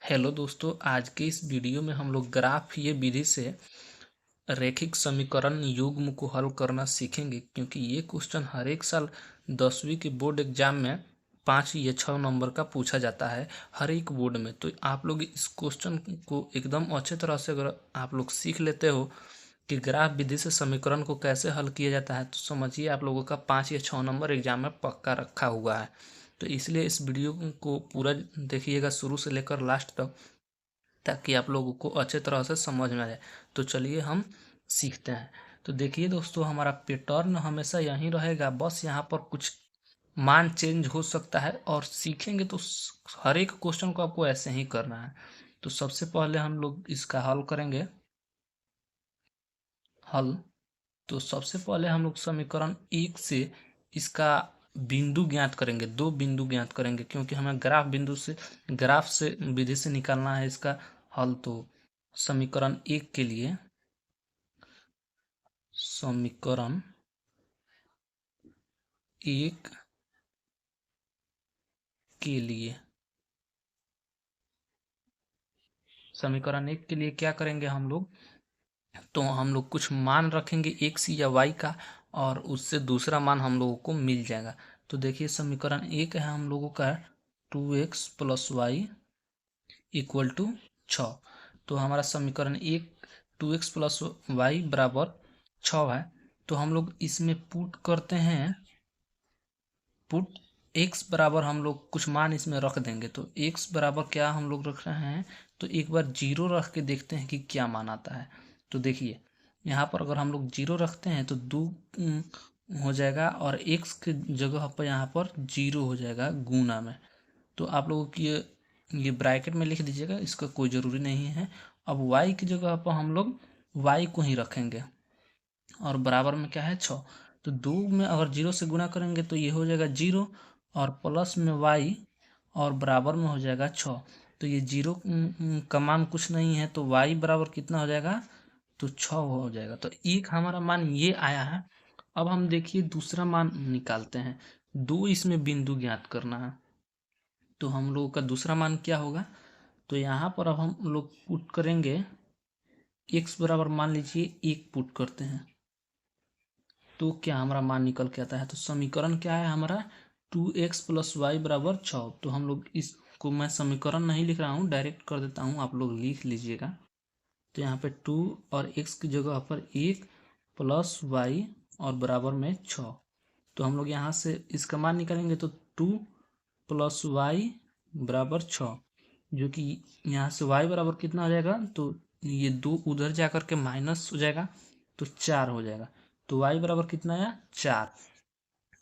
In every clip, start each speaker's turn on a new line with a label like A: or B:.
A: Hello दोस्तों, आज के इस वीडियो में हम लोग ग्राफ ये विधि से रैखिक समीकरण युग्म को हल करना सीखेंगे। क्योंकि ये क्वेश्चन हर एक साल 10वीं के बोर्ड एग्जाम में 5 या 6 नंबर का पूछा जाता है हर एक बोर्ड में। तो आप लोग इस क्वेश्चन को एकदम अच्छे तरह से अगर आप लोग सीख लेते हो कि ग्राफ विधि से समीकरण को कैसे हल किया जाता है, तो समझिए आप लोगों का 5 या 6 नंबर एग्जाम में पक्का रखा हुआ है। तो इसलिए इस वीडियो को पूरा देखिएगा शुरू से लेकर लास्ट तक, ताकि आप लोगों को अच्छे तरह से समझ में आ जाए। तो चलिए हम सीखते हैं। तो देखिए दोस्तों, हमारा पैटर्न हमेशा यहीं रहेगा, बस यहाँ पर कुछ मान चेंज हो सकता है। और सीखेंगे तो हर एक क्वेश्चन को आपको ऐसे ही करना है। तो सबसे पहले हम लोग इसका हल करेंगे। हल तो सबसे पहले हम लोग समीकरण 1 से इसका बिंदु ज्ञात करेंगे, 2 बिंदु ज्ञात करेंगे, क्योंकि हमें ग्राफ से विधि से निकालना है इसका हल। तो समीकरण 1 के लिए समीकरण 1 के लिए समीकरण 1 के लिए क्या करेंगे हम लोग, तो हम लोग कुछ मान रखेंगे x या y का, और उससे दूसरा मान हम लोगों को मिल जाएगा। तो देखिए समीकरण 1 है हम लोगों का 2x + y = 6। तो हमारा समीकरण 1 2x + y बराबर 6 है। तो हम लोग इसमें पुट करते हैं, पुट x बराबर हम लोग कुछ मान इसमें रख देंगे। तो x बराबर क्या हम लोग रख रहे हैं, तो एक बार 0 रख के देखते हैं कि क्या मान आता है। तो देखिए यहाँ पर अगर हम लोग 0 रखते हैं तो 2 हो जाएगा, और x के जगह पर यहाँ पर 0 हो जाएगा गुना में। तो आप लोगों की ये ब्रैकेट में लिख दीजिएगा, इसका कोई ज़रूरी नहीं है। अब y की जगह पर हम लोग y को ही रखेंगे, और बराबर में क्या है 6। तो 2 में अगर 0 से गुना करेंगे तो ये हो जाएगा 0, और प्लस में y, और बराबर में हो जाएगा 6। तो ये 0 का मान कुछ नहीं है, तो y बराबर कितना हो जाएगा, तो 6 हो जाएगा। तो एक हमारा मान ये आया है। अब हम देखिए दूसरा मान निकालते हैं। 2 इसमें बिंदु ज्ञात करना है। तो हम लोगों का दूसरा मान क्या होगा, तो यहाँ पर अब हम लोग पुट करेंगे x बराबर, मान लीजिए 1 पुट करते हैं, तो क्या हमारा मान निकल के आता है। तो समीकरण क्या है हमारा, 2x + y बराबर 6। तो हम लोग इसको, मैं समीकरण नहीं लिख रहा हूँ, डायरेक्ट कर देता हूँ, आप लोग लिख लीजिएगा। तो यहाँ पे 2 और x की जगह पर 1 + y और बराबर में 6। तो हम लोग यहाँ से इसका मान निकालेंगे, तो 2 + y बराबर 6, जो कि यहाँ से y बराबर कितना हो जाएगा, तो ये 2 उधर जा कर के माइनस हो जाएगा, तो 4 हो जाएगा। तो y बराबर कितना आया, 4।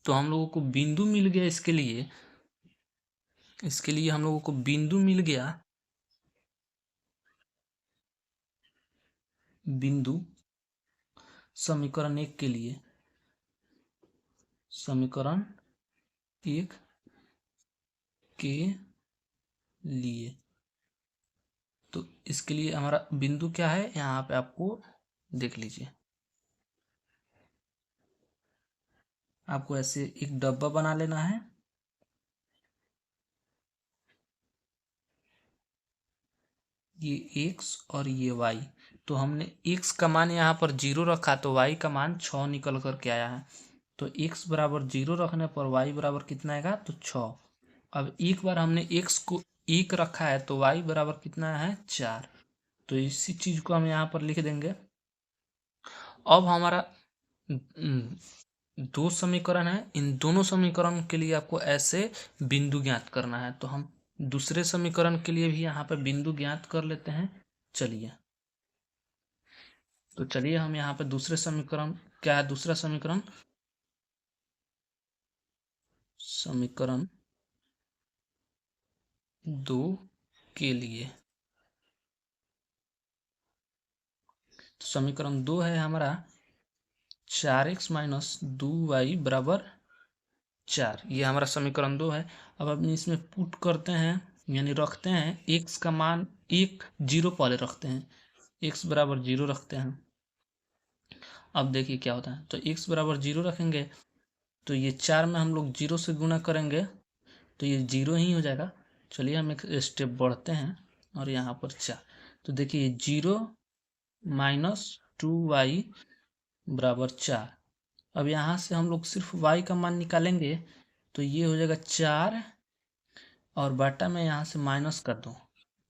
A: तो हम लोगों को बिंदु मिल गया। इसके लिए हम लोगों को बिंदु मिल गया। बिंदु समीकरण 1 के लिए, समीकरण 1 के लिए, तो इसके लिए हमारा बिंदु क्या है, यहाँ पे आपको देख लीजिए। आपको ऐसे एक डब्बा बना लेना है, ये x और ये y। तो हमने x का मान यहाँ पर 0 रखा, तो y का मान 6 निकल कर के आया है। तो x बराबर 0 रखने पर y बराबर कितना आएगा, तो 6। अब एक बार हमने x को 1 रखा है, तो y बराबर कितना है, 4। तो इसी चीज को हम यहाँ पर लिख देंगे। अब हमारा 2 समीकरण है, इन दोनों समीकरण के लिए आपको ऐसे बिंदु ज्ञात करना है। तो हम दूसरे समीकरण के लिए भी यहाँ पे बिंदु ज्ञात कर लेते हैं। चलिए हम यहाँ पे दूसरे समीकरण, क्या है दूसरा समीकरण, समीकरण 2 के लिए। तो समीकरण 2 है हमारा 4x - 2y बराबर 4। ये हमारा समीकरण 2 है। अब हम इसमें पुट करते हैं, यानी रखते हैं x का मान 1 0 पहले रखते हैं, x बराबर 0 रखते हैं। अब देखिए क्या होता है, तो x बराबर 0 रखेंगे, तो ये 4 में हम लोग 0 से गुना करेंगे, तो ये 0 ही हो जाएगा। चलिए हम एक स्टेप बढ़ते हैं। और यहाँ पर 4। तो देखिए 0 माइनस 2y बराबर 4। अब यहाँ से हम लोग सिर्फ y का मान निकालेंगे, तो ये हो जाएगा 4 और बटा में यहाँ से माइनस कर दो।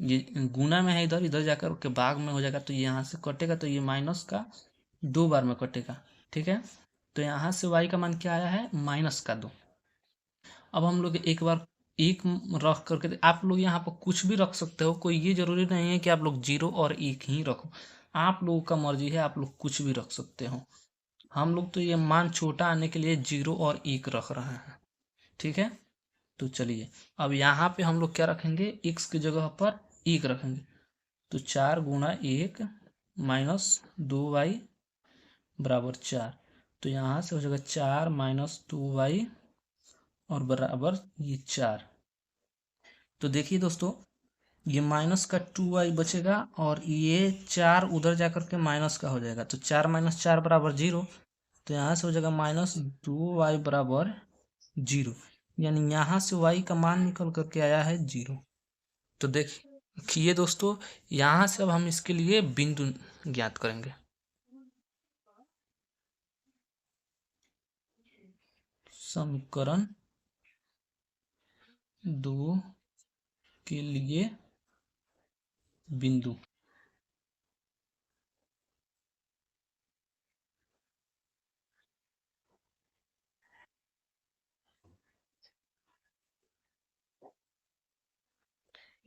A: ये गुना में है, इधर इधर जाकर के भाग में हो जाएगा, तो ये यहाँ से कटेगा, तो ये माइनस का 2 बार में कटेगा। ठीक है, तो यहाँ से y का मान क्या आया है, -2। अब हम लोग एक बार एक रख करके, आप लोग यहाँ पर कुछ भी रख सकते हो, कोई ये जरूरी नहीं है कि आप लोग 0 और 1 ही रखो। आप लोगों का मर्जी है, आप लोग कुछ भी रख सकते हो। हम लोग तो ये मान छोटा आने के लिए 0 और 1 रख रहे हैं। ठीक है, तो चलिए अब यहाँ पे हम लोग क्या रखेंगे, x की जगह पर 1 रखेंगे। तो 4 गुणा 1 माइनस 2y बराबर 4। तो यहाँ से हो जाएगा 4 माइनस 2y और बराबर ये 4। तो देखिए दोस्तों, ये माइनस का 2y बचेगा और ये 4 उधर जाकर के माइनस का हो जाएगा। तो 4 माइनस 4 बराबर 0। तो यहाँ से हो जाएगा -2y बराबर 0, यानी यहाँ से y का मान निकल करके आया है 0। तो देखिए दोस्तों, यहाँ से अब हम इसके लिए बिंदु ज्ञात करेंगे। समीकरण 2 के लिए बिंदु।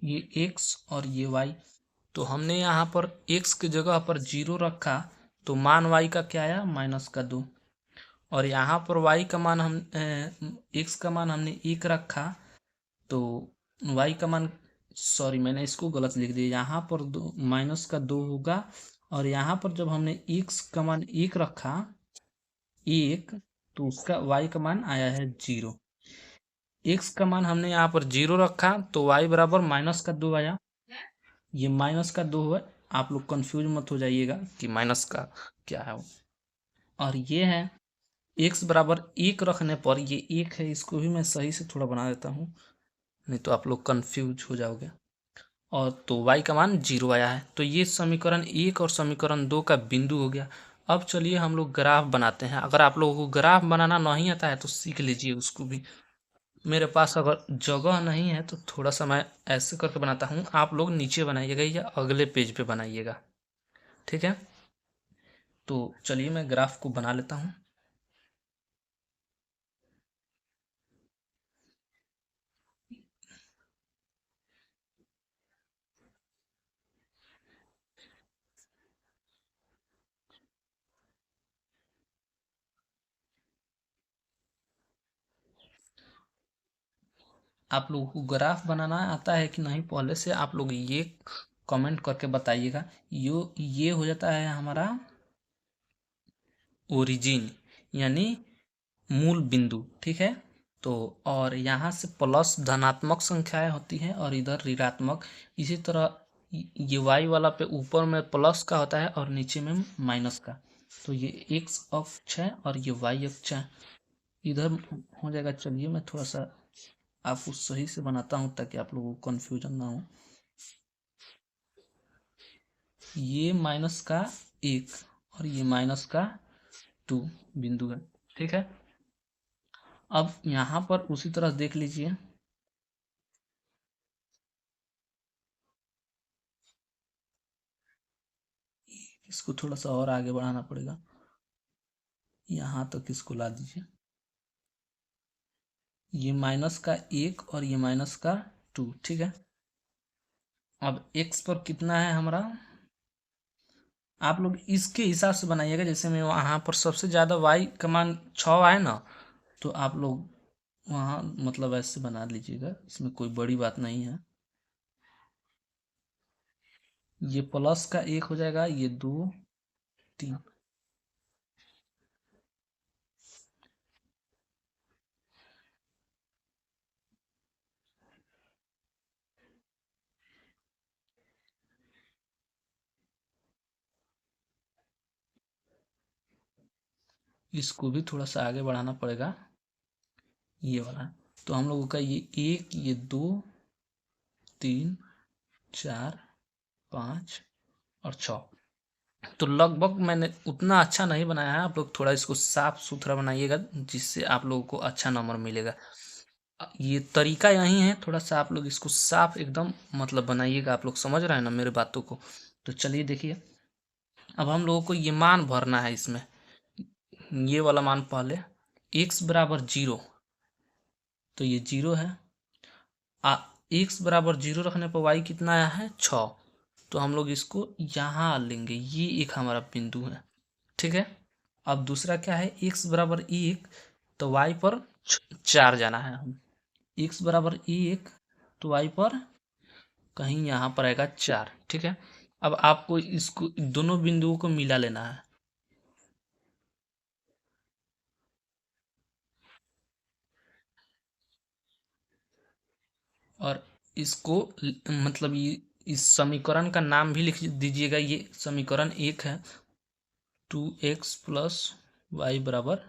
A: ये x और ये y, तो हमने यहाँ पर x की जगह पर 0 रखा, तो मान y का क्या आया, -2। और यहाँ पर y का मान x का मान हमने 1 रखा, तो y का मान, सॉरी मैंने इसको गलत लिख दिया, यहाँ पर -2 होगा। और यहाँ पर जब हमने x का मान 1 रखा, 1, तो उसका y का मान आया है 0। x का मान हमने यहाँ पर 0 रखा, तो y बराबर -2 आया। ये -2 है, आप लोग कंफ्यूज मत हो जाइएगा कि माइनस का क्या है वो। और ये है x बराबर 1 रखने पर, ये 1 है, इसको भी मैं सही से थोड़ा बना देता हूँ, नहीं तो आप लोग कंफ्यूज हो जाओगे। और तो y का मान 0 आया है। तो ये समीकरण 1 और समीकरण 2 का बिंदु हो गया। अब चलिए हम लोग ग्राफ बनाते हैं। अगर आप लोगों को ग्राफ बनाना नहीं आता है तो सीख लीजिए उसको भी। मेरे पास अगर जगह नहीं है तो थोड़ा सा मैं ऐसे करके बनाता हूँ, आप लोग नीचे बनाइएगा या अगले पेज पे बनाइएगा। ठीक है, तो चलिए मैं ग्राफ को बना लेता हूँ। आप लोगों को ग्राफ बनाना आता है कि नहीं, पहले से आप लोग ये कमेंट करके बताइएगा। ये हो जाता है हमारा ओरिजिन, यानी मूल बिंदु। ठीक है, तो और यहाँ से प्लस धनात्मक संख्याएं होती हैं और इधर ऋणात्मक। इसी तरह ये y वाला पे ऊपर में प्लस का होता है और नीचे में माइनस का। तो ये x अक्ष है और ये y अक्ष है, इधर हो जाएगा। चलिए मैं थोड़ा सा आपको सही से बनाता हूँ ताकि आप लोगों को कन्फ्यूजन ना हो। ये माइनस का 1 और ये -2 बिंदु है। ठीक है, अब यहाँ पर उसी तरह देख लीजिए, इसको थोड़ा सा और आगे बढ़ाना पड़ेगा, यहाँ तक इसको ला दीजिए। ये -1 और ये -2। ठीक है, अब x पर कितना है हमारा, आप लोग इसके हिसाब से बनाइएगा। जैसे मैं वहाँ पर सबसे ज़्यादा y का मान 6 आए ना, तो आप लोग वहाँ मतलब ऐसे बना लीजिएगा, इसमें कोई बड़ी बात नहीं है। ये प्लस का 1 हो जाएगा, ये 2 3। इसको भी थोड़ा सा आगे बढ़ाना पड़ेगा, ये वाला। तो हम लोगों का ये 1, ये 2 3 4, 5 और 6। तो लगभग मैंने उतना अच्छा नहीं बनाया है, आप लोग थोड़ा इसको साफ सुथरा बनाइएगा जिससे आप लोगों को अच्छा नंबर मिलेगा। ये तरीका यही है, थोड़ा सा आप लोग इसको साफ एकदम मतलब बनाइएगा। आप लोग समझ रहे हैं ना मेरे बातों को? तो चलिए देखिए, अब हम लोगों को ये मान भरना है इसमें। ये वाला मान पहले x बराबर 0, तो ये 0 है। x बराबर 0 रखने पर y कितना आया है 6, तो हम लोग इसको यहाँ लेंगे, ये एक हमारा बिंदु है। ठीक है। अब दूसरा क्या है, x बराबर 1, तो y पर 4 जाना है। हम x बराबर 1 तो y पर कहीं यहाँ पर आएगा 4। ठीक है। अब आपको इसको दोनों बिंदुओं को मिला लेना है, और इसको मतलब ये इस समीकरण का नाम भी लिख दीजिएगा। ये समीकरण 1 है, 2x प्लस वाई बराबर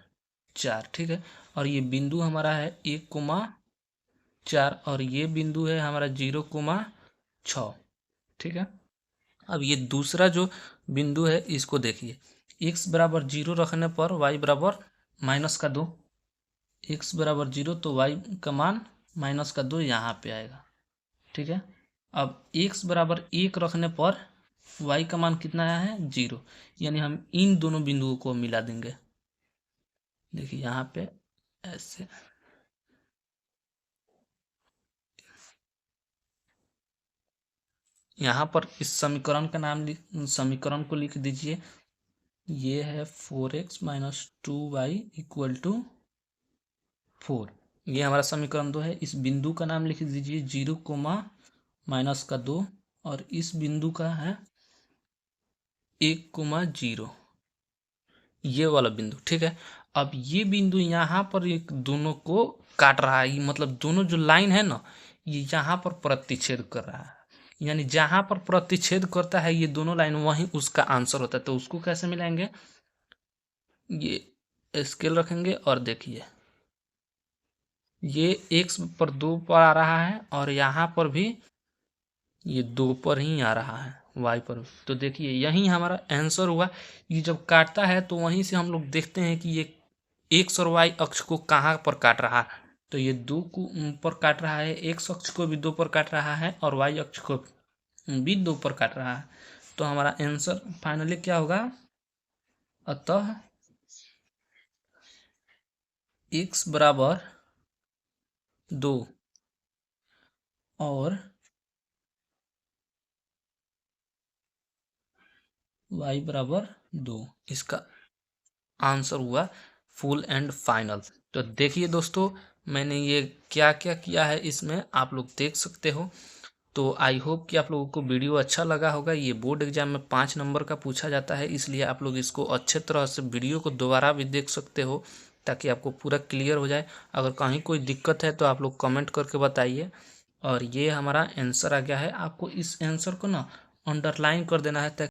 A: 4। ठीक है। और ये बिंदु हमारा है 1,4 और ये बिंदु है हमारा 0,6। ठीक है। अब ये दूसरा जो बिंदु है इसको देखिए, x बराबर 0 रखने पर y बराबर -2। x बराबर 0 तो y का मान -2 यहाँ पे आएगा। ठीक है। अब x बराबर 1 रखने पर y का मान कितना आया है 0, यानी हम इन दोनों बिंदुओं को मिला देंगे। देखिए यहाँ पे ऐसे, यहाँ पर इस समीकरण का नाम समीकरण को लिख दीजिए। ये है 4x - 2y = 4। ये हमारा समीकरण 2 है। इस बिंदु का नाम लिख दीजिए 0, -2, और इस बिंदु का है 1,0, ये वाला बिंदु। ठीक है। अब ये बिंदु यहाँ पर एक दोनों को काट रहा है, मतलब दोनों जो लाइन है ना, ये यहाँ पर प्रतिच्छेद कर रहा है, यानी जहाँ पर प्रतिच्छेद करता है ये दोनों लाइन, वहीं उसका आंसर होता है। तो उसको कैसे मिलाएंगे, ये स्केल रखेंगे और देखिए ये x पर 2 पर आ रहा है और यहाँ पर भी ये 2 पर ही आ रहा है, y पर। तो देखिए यही हमारा आंसर हुआ। ये जब काटता है तो वहीं से हम लोग देखते हैं कि ये x और y अक्ष को कहाँ पर काट रहा है। तो ये 2 को पर काट रहा है, x अक्ष को भी 2 पर काट रहा है और y अक्ष को भी 2 पर काट रहा है। तो हमारा आंसर फाइनली क्या होगा, अतः x बराबर 2 और y बराबर 2, इसका आंसर हुआ फुल एंड फाइनल। तो देखिए दोस्तों, मैंने ये क्या क्या किया है इसमें आप लोग देख सकते हो। तो आई होप कि आप लोगों को वीडियो अच्छा लगा होगा। ये बोर्ड एग्जाम में 5 नंबर का पूछा जाता है, इसलिए आप लोग इसको अच्छे तरह से वीडियो को दोबारा भी देख सकते हो ताकि आपको पूरा क्लियर हो जाए। अगर कहीं कोई दिक्कत है तो आप लोग कमेंट करके बताइए। और ये हमारा आंसर आ गया है। आपको इस आंसर को ना अंडरलाइन कर देना है ताकि